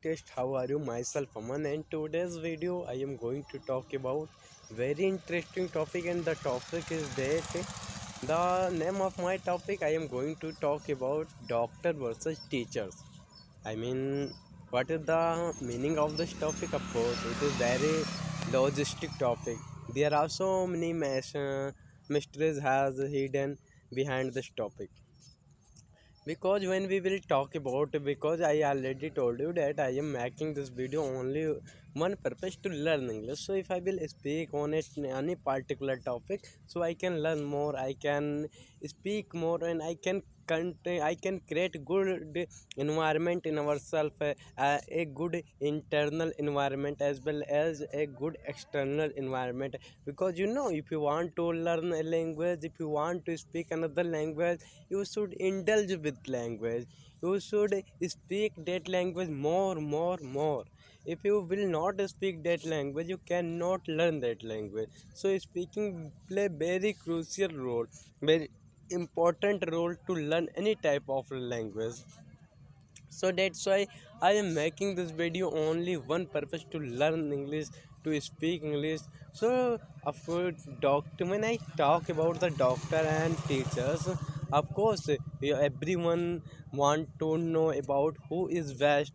test. How are you? Myself Aman, and today's video I am going to talk about very interesting topic, and the topic is that the name of my topic I am going to talk about doctor versus teachers. I mean, what is the meaning of this topic? Of course, it is very logistic topic. There are so many mysteries has hidden behind this topic, because when we will talk about, because I already told you that I am making this video only one purpose, to learn English. So if I will speak on it any particular topic, so I can learn more, I can speak more, and I can create good environment in ourselves, a good internal environment as well as a good external environment. Because if you want to learn a language, if you want to speak another language, you should indulge with language, you should speak that language more. If you will not speak that language, you cannot learn that language. So speaking play very crucial role, very important role to learn any type of language. So that's why I am making this video only one purpose, to learn English, to speak English. So of course, doctor, when I talk about the doctor and teachers, of course, everyone want to know about who is best,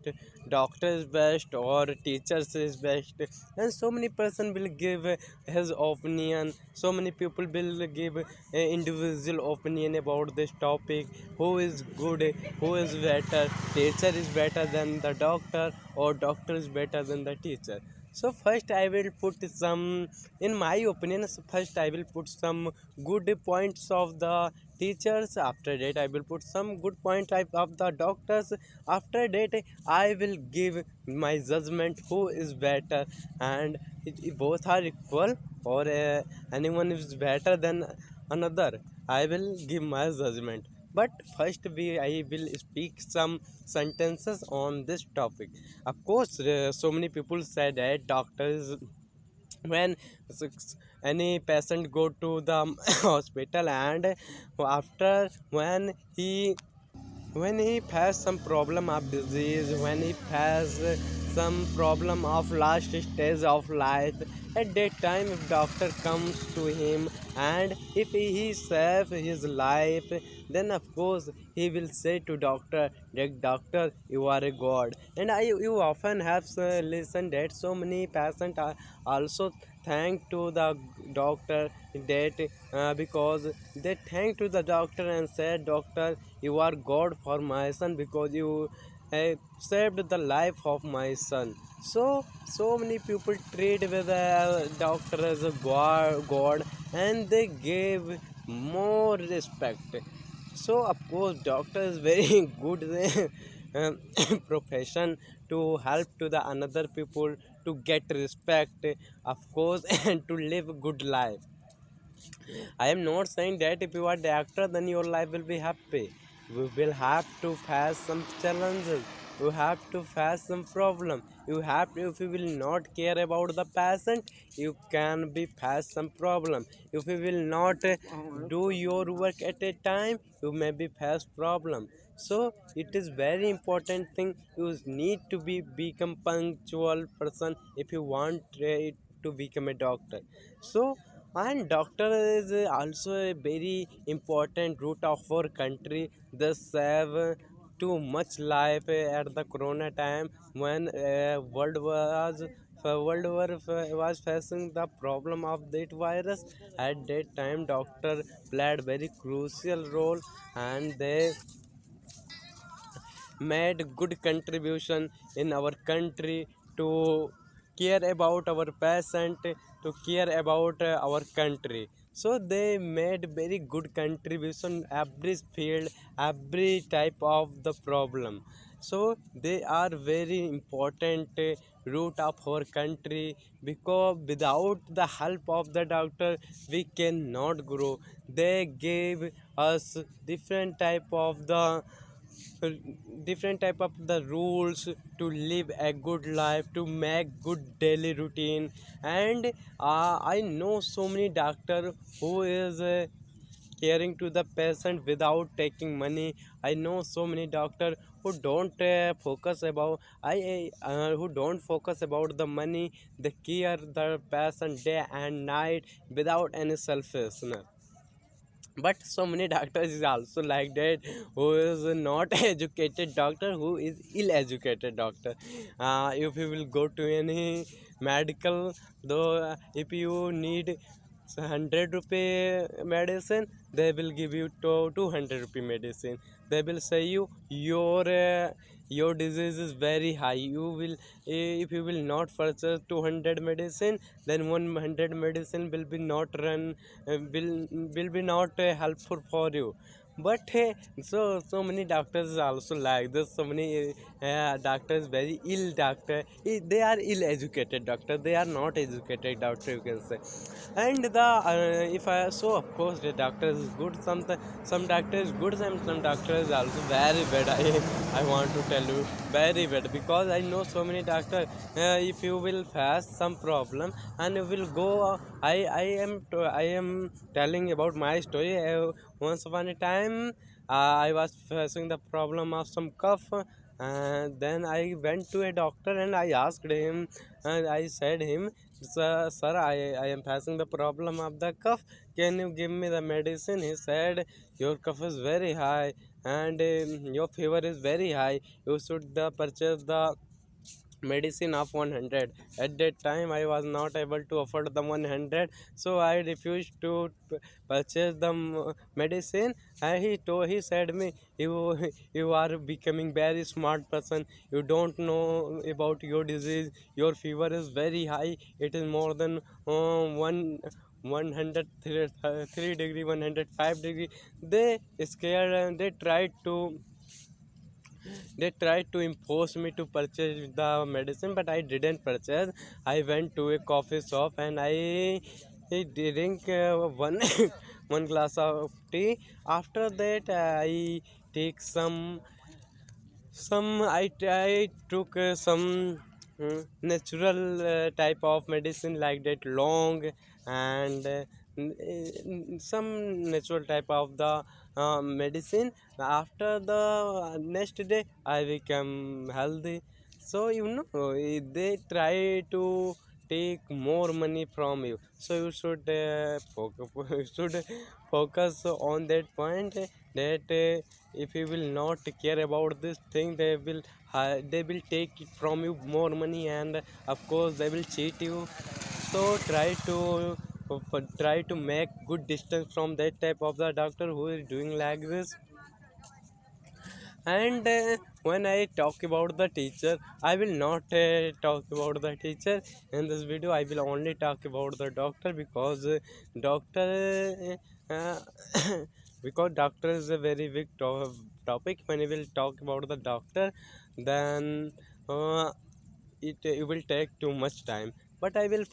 doctor is best or teachers is best. And so many person will give his opinion, so many people will give individual opinion about this topic. Who is good, who is better, teacher is better than the doctor or doctor is better than the teacher. So first I will put some, in my opinion, first I will put some good points of the teachers. After that I will put some good point of the doctors. After that I will give my judgment who is better, and both are equal, or anyone is better than another, I will give my judgment. But first I will speak some sentences on this topic. Of course, so many people say that doctors, when any patient go to the hospital, and after when he has some problem of disease, when he has some problem of last stage of life, at that time if doctor comes to him and if he save his life, then of course he will say to doctor that doctor, you are a god. And you often have listened that so many patients are also thank to the doctor, that because they thank to the doctor and said, doctor, you are god for my son, because you saved the life of my son. So many people treat with a doctor as a god, and they gave more respect. So of course doctor is very good um, profession, to help to the another people to get respect, of course, and to live good life. I am not saying that if you are doctor then your life will be happy. You will have to face some challenges. You have to face some problem. You have to, if you will not care about the patient, you can be face some problem. If you will not do your work at a time, you may be face problem. So it is very important thing. You need to be become punctual person if you want to become a doctor. So, and doctor is also a very important root of our country. They save too much life at the corona time, when world was facing the problem of that virus. At that time doctor played very crucial role, and they made good contribution in our country, to care about our patient, to care about our country. So they made very good contribution every field, every type of the problem. So they are very important root of our country, because without the help of the doctor we cannot grow. They gave us different type of the uh, different type of the rules to live a good life, to make good daily routine. And I know so many doctor who is caring to the patient without taking money. I know so many doctor who don't focus about who don't focus about the money, the care, the passion day and night without any selfishness. But so many doctors is also like that, who is not educated doctor, who is ill educated doctor. If you will go to any medical, though if you need 100 rupee medicine, they will give you to 200 rupee medicine. They will say your disease is very high, you will if you will not purchase 200 medicine, then 100 medicine will be not run, will be not helpful for you. But so many doctors also like this. So many doctors very ill doctor. They are ill educated doctor, they are not educated doctor, you can say. And the if I so of course the doctor is good, some doctors good, some doctors also very bad. I want to tell you very bad, because I know so many doctors. If you will face some problem and you will go, I am telling about my story. Once upon a time, I was facing the problem of some cough. Then I went to a doctor and I asked him, and I said him, sir, I am facing the problem of the cough. Can you give me the medicine? He said, your cough is very high and your fever is very high. You should purchase the medicine of 100. At that time I was not able to afford the 100, so I refused to purchase the medicine. And he said me, you you are becoming very smart person, you don't know about your disease, your fever is very high, it is more than 103 degree, 105 degree. They scared and they tried to impose me to purchase the medicine, but I didn't purchase. I went to a coffee shop and I drink one one glass of tea. After that, I take some I took some natural type of medicine like that long, and some natural type of the medicine. After the next day I become healthy. So they try to take more money from you, so you should you should focus on that point, that if you will not care about this thing, they will take it from you more money, and of course they will cheat you. So try to make good distance from that type of the doctor who is doing like this. And when I talk about the teacher, I will not talk about the teacher in this video. I will only talk about the doctor, because doctor uh, because doctor is a very big topic. When we will talk about the doctor, then uh, it will take too much time. But I will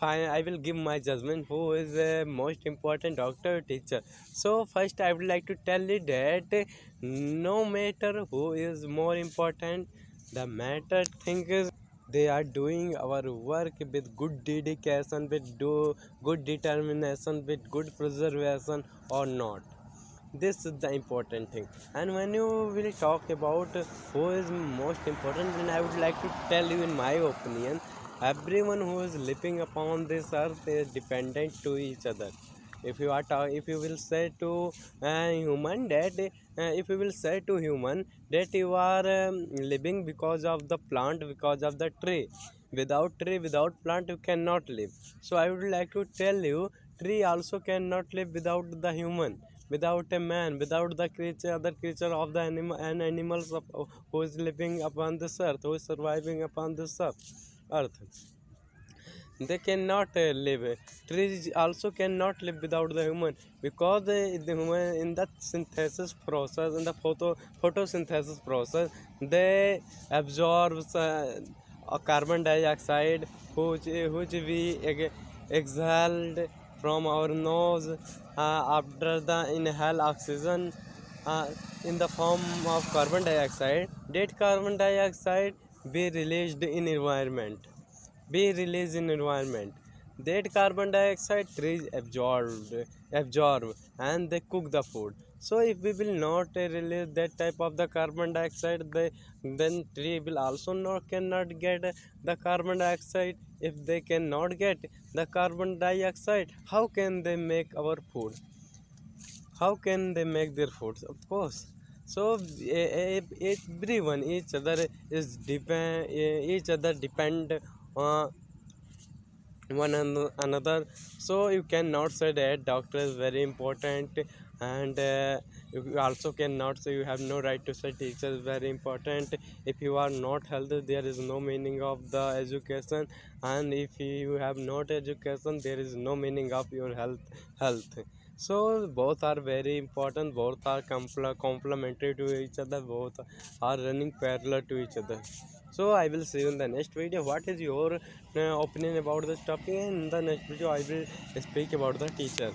give my judgment who is the most important, doctor or teacher. So first I would like to tell you that no matter who is more important, the matter thing is they are doing our work with good dedication, with good determination, with good preservation or not. This is the important thing. And when you will talk about who is most important, then I would like to tell you, in my opinion, everyone who is living upon this earth is dependent to each other. If you will say to human that if you will say to human that you are living because of the plant, because of the tree. Without tree, without plant, you cannot live. So I would like to tell you, tree also cannot live without the human, without a man, without the creature, other creature of the animal and animals who is living upon this earth, who is surviving upon this earth. They cannot live. Trees also cannot live without the human, because the human in the synthesis process, in the photosynthesis process, they absorb carbon dioxide, which we exhaled from our nose after the inhale oxygen uh, in the form of carbon dioxide. That carbon dioxide be released in environment, be released in environment. That carbon dioxide trees absorb and they cook the food. So if we will not release that type of the carbon dioxide, then tree will also not cannot get the carbon dioxide. If they cannot get the carbon dioxide, how can they make our food? How can they make their foods? Of course. So everyone, each other is depend, each other depend uh, another. So you cannot say that doctor is very important, and you also cannot say, you have no right to say teacher is very important. If you are not healthy, there is no meaning of the education, and if you have not education, there is no meaning of your health. So both are very important, both are complementary to each other, both are running parallel to each other. So I will see you in the next video. What is your opinion about this topic? In the next video I will speak about the teacher.